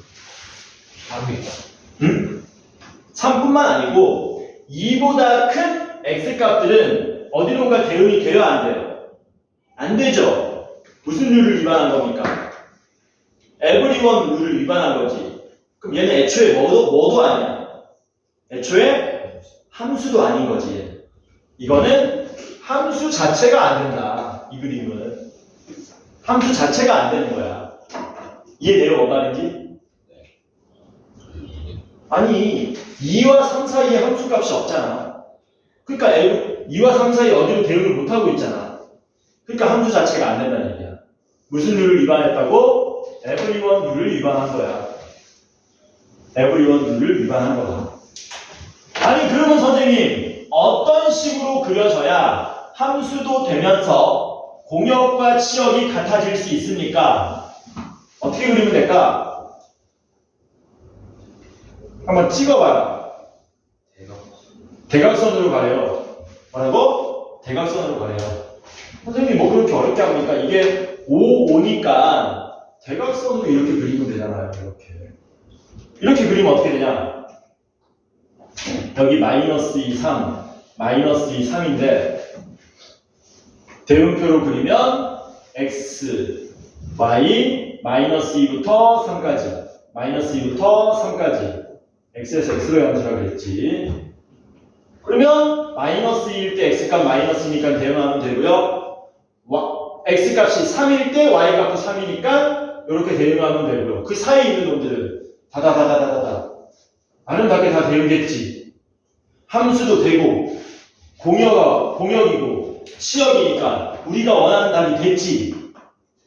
3이다. 응? 3뿐만 아니고 2보다 큰 x값들은 어디론가 대응이 돼야 안 돼요? 안 되죠? 무슨 룰을 위반한 겁니까? everyone 룰을 위반한 거지. 그럼 얘는 애초에 뭐도 아니야. 애초에 함수도 아닌 거지. 얘는. 이거는 함수 자체가 안 된다. 이 그림은. 함수 자체가 안 되는 거야. 이해돼요? 뭔 말인지? 아니 2와 3 사이에 함수값이 없잖아. 그러니까 2와 3 사이에 어디로 대응을 못하고 있잖아. 그러니까 함수 자체가 안 된다는 얘기야. 무슨 룰을 위반했다고? everyone 룰을 위반한 거야. everyone 룰을 위반한 거야. 아니 그러면 선생님 어떤 식으로 그려져야 함수도 되면서 공역과 치역이 같아질 수 있습니까? 어떻게 그리면 될까? 한번 찍어봐라. 대각선으로 가래요. 뭐라고? 대각선으로 가래요. 선생님 뭐 그렇게 어렵게 합니까? 이게 5, 5니까 대각선으로 이렇게 그리면 되잖아요. 이렇게 그리면 어떻게 되냐? 여기 마이너스 2, 3, 마이너스 2, 3인데 대응표로 그리면 x, y, 마이너스 2부터 3까지. 마이너스 2부터 3까지. x에서 x로 연주라고 그랬지. 그러면 마이너스 2일 때 x값 마이너스니까 대응하면 되고요. x값이 3일 때 y값도 3이니까 이렇게 대응하면 되고요. 그 사이에 있는 놈들은 다다다다다다 아름답게 다 대응됐지. 함수도 되고 공역이고 치역이니까 우리가 원하는 답이 됐지.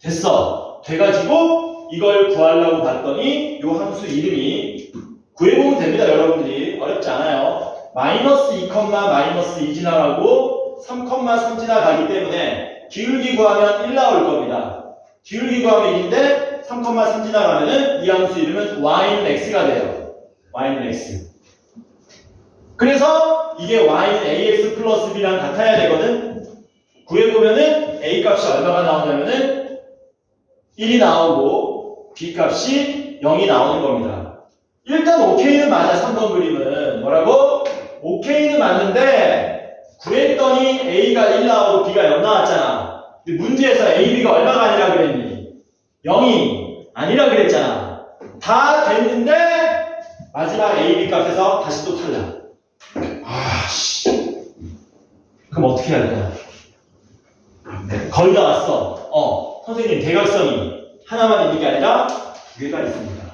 됐어. 돼가지고 이걸 구하려고 봤더니 요 함수 이름이 구해보면 됩니다. 여러분들이 어렵지 않아요. 마이너스 2, 마이너스 2 지나가고 3, 지나가기 때문에 기울기 구하면 1 나올 겁니다. 기울기 구하면 1인데 3, 3 지나가면은 이 함수 이름은 y는 x가 돼요. y는 x. 그래서 이게 y는 ax 플러스 b랑 같아야 되거든. 구해보면은 a 값이 얼마가 나오냐면은 1이 나오고 b 값이 0이 나오는 겁니다. 일단 OK는 맞아. 3번 그림은 뭐라고? OK는 맞는데 구했더니 A가 1 나오고 B가 0 나왔잖아. 근데 문제에서 A, B가 얼마가 아니라 그랬니? 0이 아니라 그랬잖아. 다 됐는데 마지막 A, B 값에서 다시 또 탈락. 아씨. 그럼 어떻게 해야 되나? 거의 다 왔어. 선생님 대각선이 하나만 있는 게 아니라 두 개가 있습니다.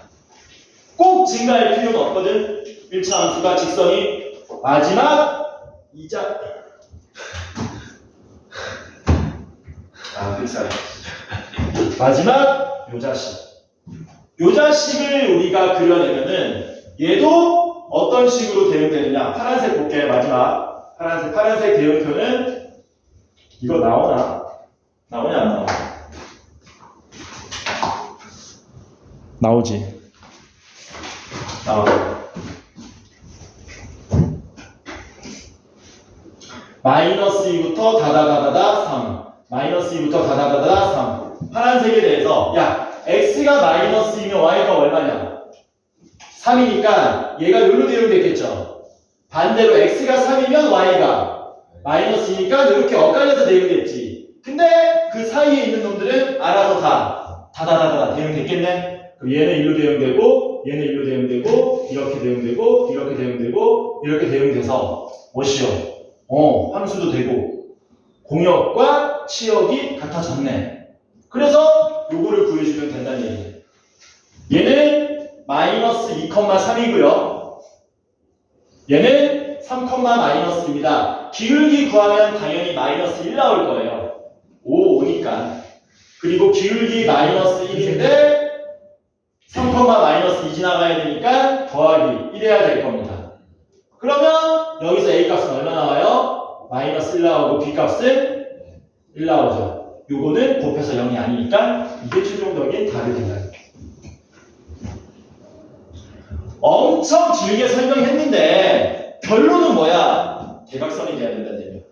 꼭 증가할 필요는 없거든. 1차 함수가 직선이 마지막 이자 빅사이 마지막 요 자식을 우리가 그려내면은 얘도 어떤 식으로 대응되느냐. 파란색 볼게. 마지막 파란색 대응표는 이거 나오냐 안 나오냐? 나오지. 마이너스 2부터 다다다다다 3. 마이너스 2부터 다다다다다 3. 파란색에 대해서 야 x가 마이너스이면 y가 얼마냐? 3이니까 얘가 여기로 대응됐겠죠. 반대로 x가 3이면 y가 마이너스이니까 이렇게 엇갈려서 대응됐지. 근데 그 사이에 있는 놈들은 알아서 다다다다 대응됐겠네. 그럼 얘는 1로 대응되고 얘는 1로 대응되고 이렇게 대응되고 이렇게 대응되고 이렇게 대응돼서 뭐시여? 함수도 되고 공역과 치역이 같아졌네. 그래서 요거를 구해주면 된다는 얘기예요. 얘는 마이너스 2,3이고요. 얘는 3, 마이너스입니다. 기울기 구하면 당연히 마이너스 1 나올 거예요. 5니까. 그리고 기울기 마이너스 1인데 3, 마이너스 2 지나가야 되니까 더하기 1 해야 될 겁니다. 그러면 여기서 A 값은 얼마 나와요? 마이너스 1 나오고 B 값은 1 나오죠. 요거는 곱해서 0이 아니니까 이게 최종적인 답이 된다. 엄청 길게 설명했는데 결론은 뭐야? 대각선이 돼야 된다는 얘기야.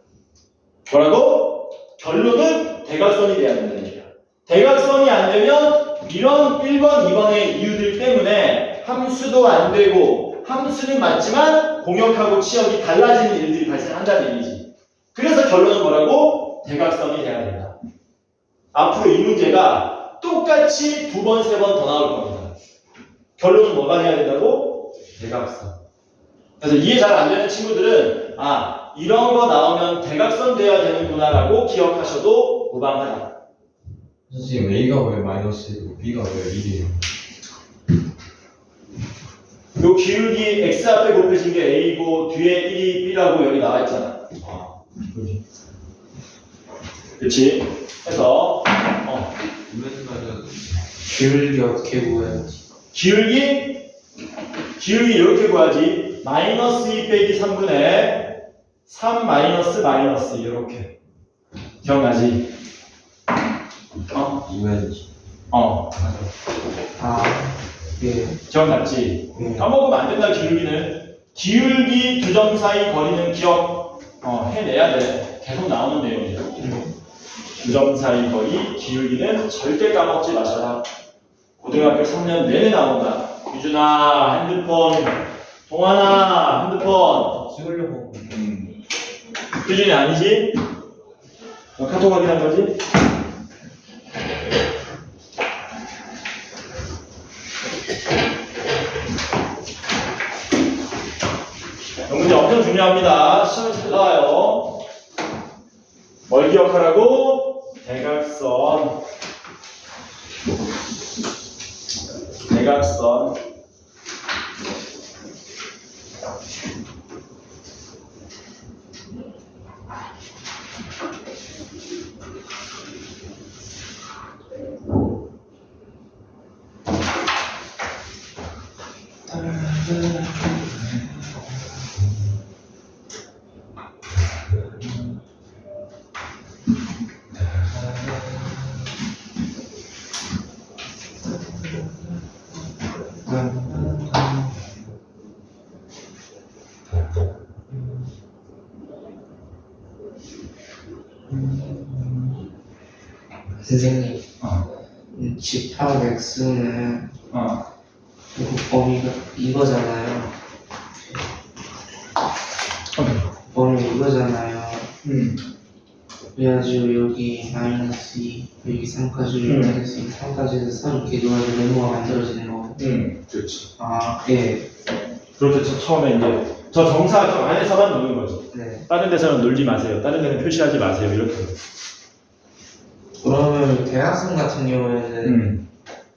뭐라고? 결론은 대각선이 돼야 된다는 얘기야. 대각선이 안 되면 이런 1번, 2번의 이유들 때문에 함수도 안 되고 함수는 맞지만 공역하고 치역이 달라지는 일들이 발생한다는 얘기지. 그래서 결론은 뭐라고? 대각선이 돼야 된다. 앞으로 이 문제가 똑같이 2번, 3번 더 나올 겁니다. 결론은 뭐가 돼야 된다고? 대각선. 그래서 이해 잘 안 되는 친구들은 이런 거 나오면 대각선 돼야 되는구나라고 기억하셔도 무방하다. 선생님 A가 왜 마이너스이고 B가 왜 1이에요? 요 기울기 x 앞에 곱해진 게 a고 뒤에 1이 b라고 여기 나와 있잖아. 그렇지? 해서 기울기 어떻게 구해야지? 기울기 이렇게 구하지. 마이너스 2 빼기 3분의 3 마이너스 이렇게. 기억나지? 맞아. 예. 기억났지? 까먹으면 안 된다. 기울기 두 점 사이 거리는 해내야 돼. 계속 나오는 내용이야. 두 점 사이 거리 기울기는 절대 까먹지 마셔라. 고등학교 3년 내내 나온다. 유준아 핸드폰, 동환아 핸드폰. 찍으려고. 규준이 아니지? 너 카톡 확인한 거지? 이 문제 엄청 중요합니다. 시험에 잘 나와요. 뭘 기억하라고? 대각선. 대각선. 선생님, 어. 집합 x는 어. 이거 범위가 이거잖아요. 범위 이거잖아요. 그래가지고 여기 마이너스 2, 여기 3까지 마이너스 2, 3까지 해서 선 이렇게 놓아서 네모가 만들어지는 거. 그렇지. 아, 예. 그렇게 처음에 이제 저 정사각 안에서만 노는 거지. 네. 다른 데서는 놀지 마세요. 다른 데는 표시하지 마세요. 이렇게. 그러면 대학생 같은 경우에는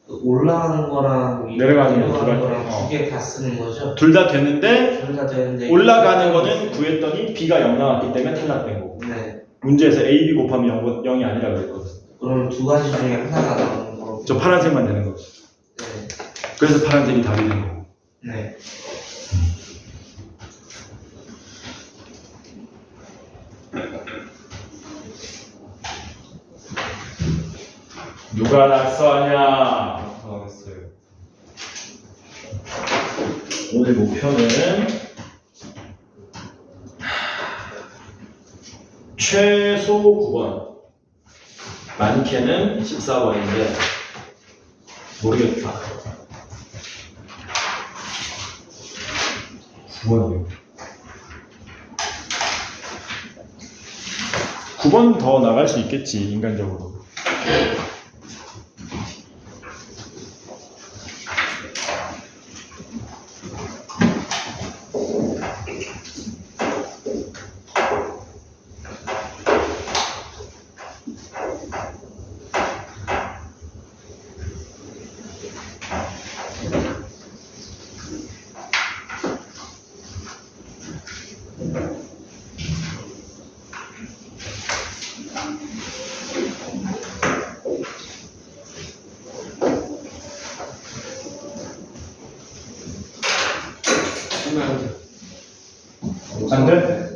그 올라가는 거랑 내려가는 거랑 거. 두 개 다 쓰는 거죠? 둘 다 됐는데 둘 다 되는데 올라가는 거는 구했더니 b가 0 나왔기 때문에 탈락된 거고. 네. 문제에서 a, b 곱하면 0이 아니라 그랬거든. 그럼 두 가지 중에 하나가 나오는 거고. 저 파란색만 되는 거지. 네. 그래서 파란색이 답이 되는 거고. 네. 누가 낙서하냐? 하겠어요. 오늘 목표는 최소 9번, 많게는 14번인데 모르겠다. 9번이요. 9번 더 나갈 수 있겠지, 인간적으로. 안 돼?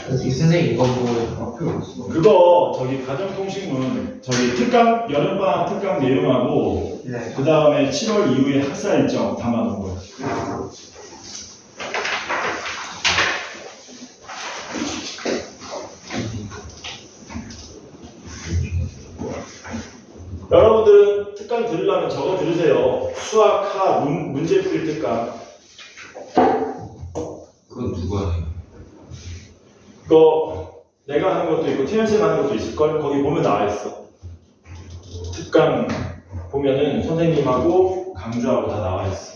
그래서 이 선생님 이건 뭐예요? 아, 필요 없어. 그거 저기 가정통신문 저기 특강 여름방학 특강 내용하고 네. 그 다음에 7월 이후에 학사 일정 담아놓은 거야. 아, 여러분들은 특강 들으려면 저거 들으세요. 수학하 문제풀이 특강. 그건 누가 해? 그거 내가 하는 것도 있고 태연쌤 하는 것도 있을걸? 거기 보면 나와있어. 특강 보면은 선생님하고 강주하고 다 나와있어.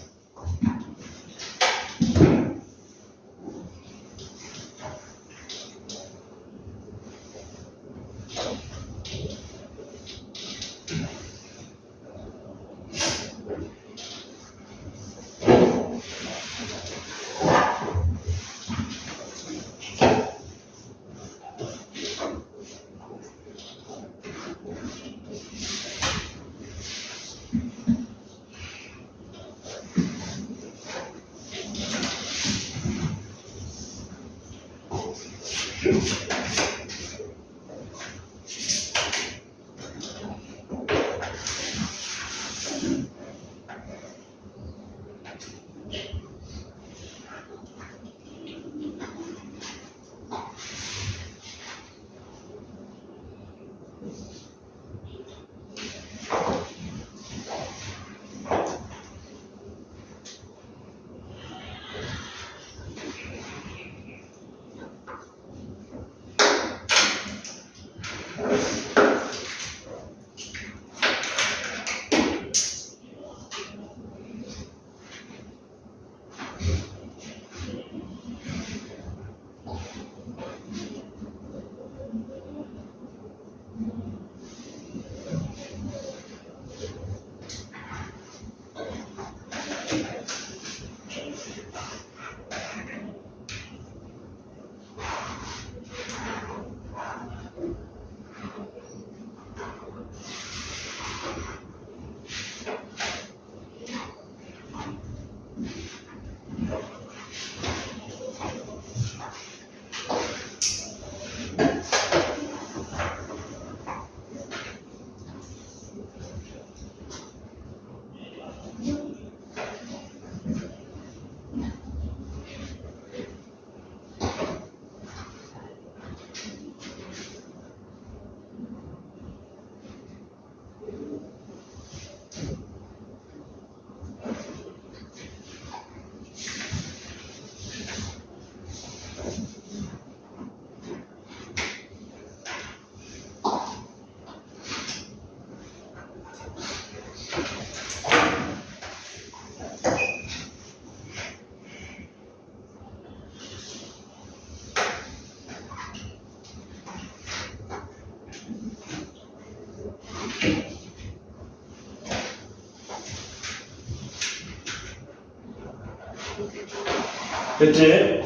됐지?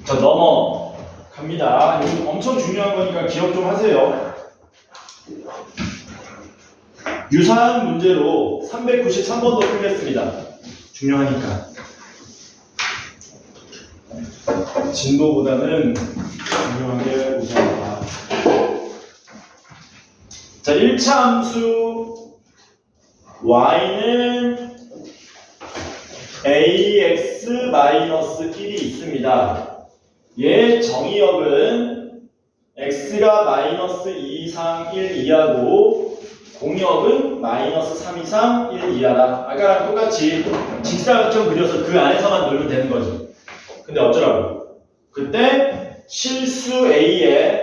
자, 넘어갑니다. 이거 엄청 중요한 거니까 기억 좀 하세요. 유사한 문제로 393번도 풀겠습니다. 중요하니까. 진도보다는 중요한 게 우선이다. 자, 1차 함수 y는 ax-1이 있습니다. 얘 정의역은 x가 마이너스 2 이상 1 이하고 공역은 마이너스 3 이상 1 이하다. 아까랑 똑같이 직사각형 그려서 그 안에서만 놀면 되는 거지. 근데 어쩌라고? 그때 실수 a의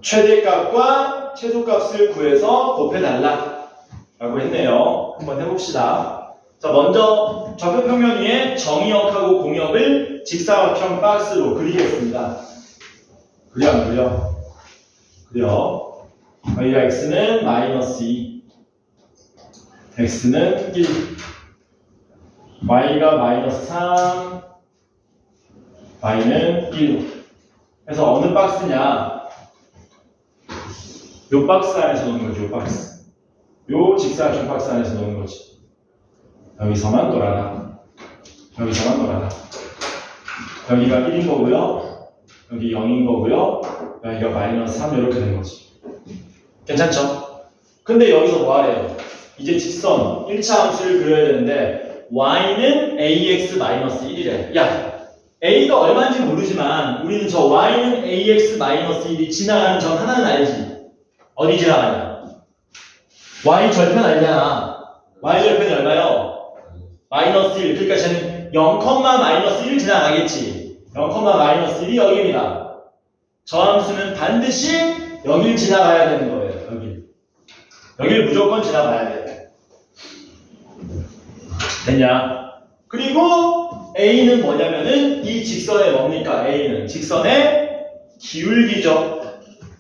최대값과 최소값을 구해서 곱해달라 라고 했네요. 한번 해봅시다. 자, 먼저 좌표평면 위에 정의역하고 공역을 직사각형 박스로 그리겠습니다. 그려 안 그려? 그려. 여기가 x는 마이너스 2, x는 1, y가 마이너스 3, y는 1. 그래서 어느 박스냐? 요 박스 안에서 노는 거죠. 요 박스. 요 직사각형 박스 안에서 노는 거지. 여기서만 놀아라. 여기서만 놀아라. 여기가 1인 거고요. 여기 0인 거고요. 여기가 마이너스 3 이렇게 된 거지. 괜찮죠? 근데 여기서 뭐 하래요? 이제 직선 1차 함수를 그려야 되는데 y는 ax-1이래. 야, a가 얼마인지 모르지만 우리는 저 y는 ax-1이 지나가는 점 하나는 알지. 어디 지나가냐? y 절편 알잖아. y 절편이 얼마요? 마이너스 1. 그러니까 쟤는 0,-1 지나가겠지. 0,-1이 여기입니다. 저 함수는 반드시 여길 지나가야 되는 거예요. 여길 무조건 지나가야 돼. 됐냐? 그리고 A는 뭐냐면은 이 직선의 뭡니까? A는 직선의 기울기죠.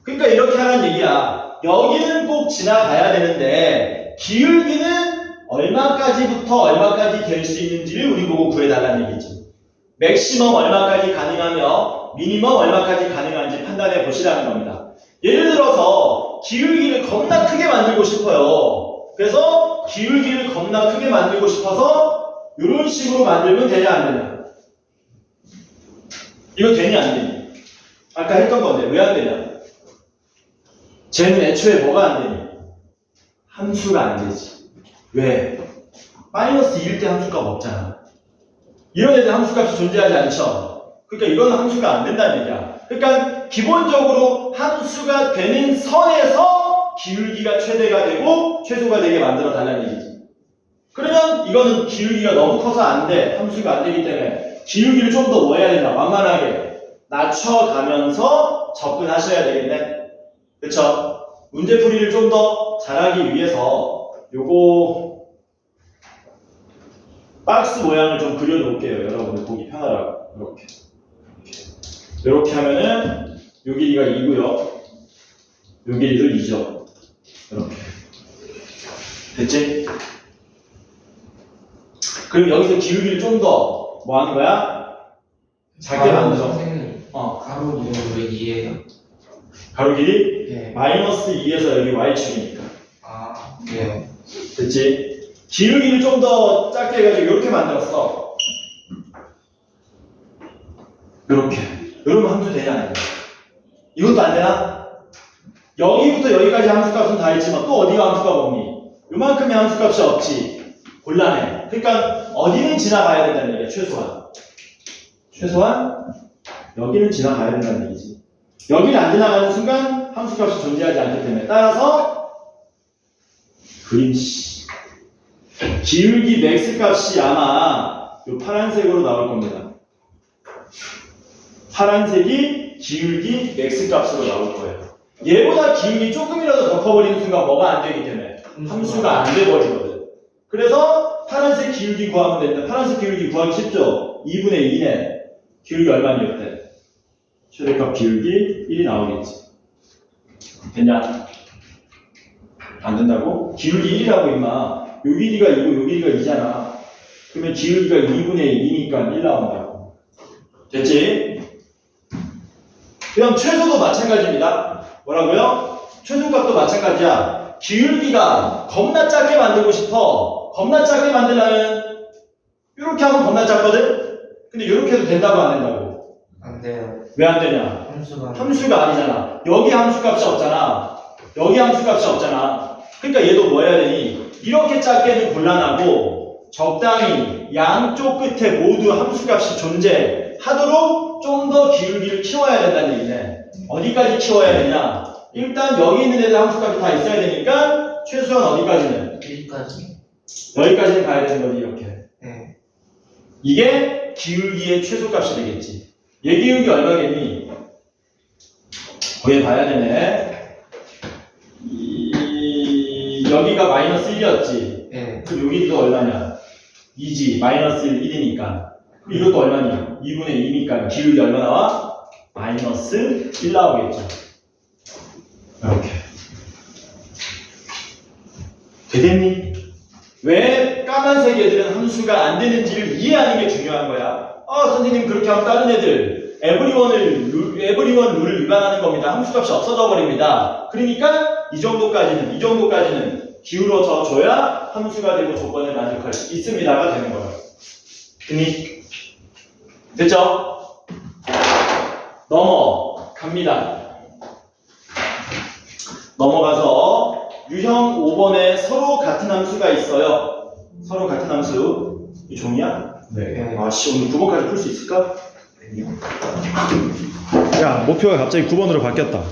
그러니까 이렇게 하는 얘기야. 여기는 꼭 지나가야 되는데 기울기는 얼마까지부터 얼마까지 될 수 있는지를 우리 보고 구해달라는 얘기지. 맥시멈 얼마까지 가능하며 미니멈 얼마까지 가능한지 판단해 보시라는 겁니다. 예를 들어서 기울기를 겁나 크게 만들고 싶어요. 그래서 기울기를 겁나 크게 만들고 싶어서 이런 식으로 만들면 되냐 안 되냐? 이거 되냐 안 되냐? 아까 했던 건데 왜 안 되냐? 쟤는 애초에 뭐가 안 되냐? 함수가 안 되지. 왜? 마이너스 2일 때 함수값 없잖아. 이런 애들 함수값이 존재하지 않죠? 그러니까 이건 함수가 안 된다는 얘기야. 그러니까 기본적으로 함수가 되는 선에서 기울기가 최대가 되고 최소가 되게 만들어 달라는 얘기지. 그러면 이거는 기울기가 너무 커서 안 돼. 함수가 안 되기 때문에 기울기를 좀 더 뭐 해야 되나? 완만하게 낮춰가면서 접근하셔야 되겠네. 그쵸? 문제풀이를 좀 더 잘하기 위해서 요거 박스 모양을 좀 그려놓을게요. 여러분들 보기 편하라고. 이렇게 하면은 요 길이가 2고요. 요 길이도 2죠. 이렇게. 됐지? 그럼 여기서 기울기를 좀 더 뭐 하는 거야? 작게 만들어. 선생님, 가로 이름은 왜 2예요? 가로 길이? 네. 마이너스 2에서 여기 y축이니까. 아, 네. 됐지? 기울기를 좀 더 작게 해가지고 이렇게 만들었어. 이렇게. 이러면 함수 되냐 안 되냐? 이것도 안 되나? 여기부터 여기까지 함수값은 다 있지만 또 어디가 함수값 없니? 요만큼의 함수값이 없지. 곤란해. 그러니까 어디는 지나가야 된다는 얘기야. 최소한. 최소한 여기는 지나가야 된다는 얘기지. 여기를 안 지나가는 순간 함수값이 존재하지 않기 때문에 따라서 그림씨 기울기 맥스 값이 아마 요 파란색으로 나올 겁니다. 파란색이 기울기 맥스 값으로 나올 거예요. 얘보다 기울기 조금이라도 더 커버리는 순간 뭐가 안 되기 때문에 함수가 안 돼버리거든. 그래서 파란색 기울기 구하면 됩니다. 파란색 기울기 구하기 쉽죠? 2분의 2네. 기울기 얼마니 이때? 최대값 기울기 1이 나오겠지. 됐냐? 안 된다고? 기울기 1이라고 임마. 요 길이가 2고 요 길이가 2잖아. 그러면 기울기가 2분의 2니까 1 나온다고. 됐지? 그럼 최소도 마찬가지입니다. 뭐라고요? 최소값도 마찬가지야. 기울기가 겁나 작게 만들고 싶어. 겁나 작게 만들려면 이렇게 하면 겁나 작거든? 근데 이렇게 해도 된다고 안 된다고? 안 돼요. 왜 안 되냐? 함수가 아니잖아. 여기 함수값이 없잖아. 여기 함수값이 없잖아. 그러니까 얘도 뭐 해야 되니? 이렇게 작게는 곤란하고 적당히 양쪽 끝에 모두 함수값이 존재하도록 좀 더 기울기를 키워야 된다는 얘기네. 어디까지 키워야 되냐? 일단 여기 있는 애들 함수값이 다 있어야 되니까 최소한 어디까지는? 1까지. 여기까지는 가야 되는 거지 이렇게. 네. 이게 기울기의 최소값이 되겠지. 얘 기울기 얼마겠니? 거기 봐야 되네. 여기가 마이너스 1이었지. 네. 그럼 여기도 얼마냐? 2지. 마이너스 1이니까. 그럼 이것도 얼마냐? 2분의 2니까 기울기 얼마 나와? 마이너스 1 나오겠죠. 이렇게. 되겠니? 왜 까만색 애들은 함수가 안 되는지를 이해하는 게 중요한 거야. 선생님 그렇게 하면 다른 애들 에브리원 룰을 위반하는 겁니다. 함수값이 없어져 버립니다. 그러니까 이 정도까지는 기울어져 줘야 함수가 되고 조건을 만족할 수 있습니다가 되는 거예요. 됐니? 됐죠? 넘어갑니다. 넘어가서 유형 5번에 서로 같은 함수가 있어요. 서로 같은 함수. 이 종이야? 네. 아씨, 오늘 9번까지 풀 수 있을까? 야, 목표가 갑자기 9번으로 바뀌었다.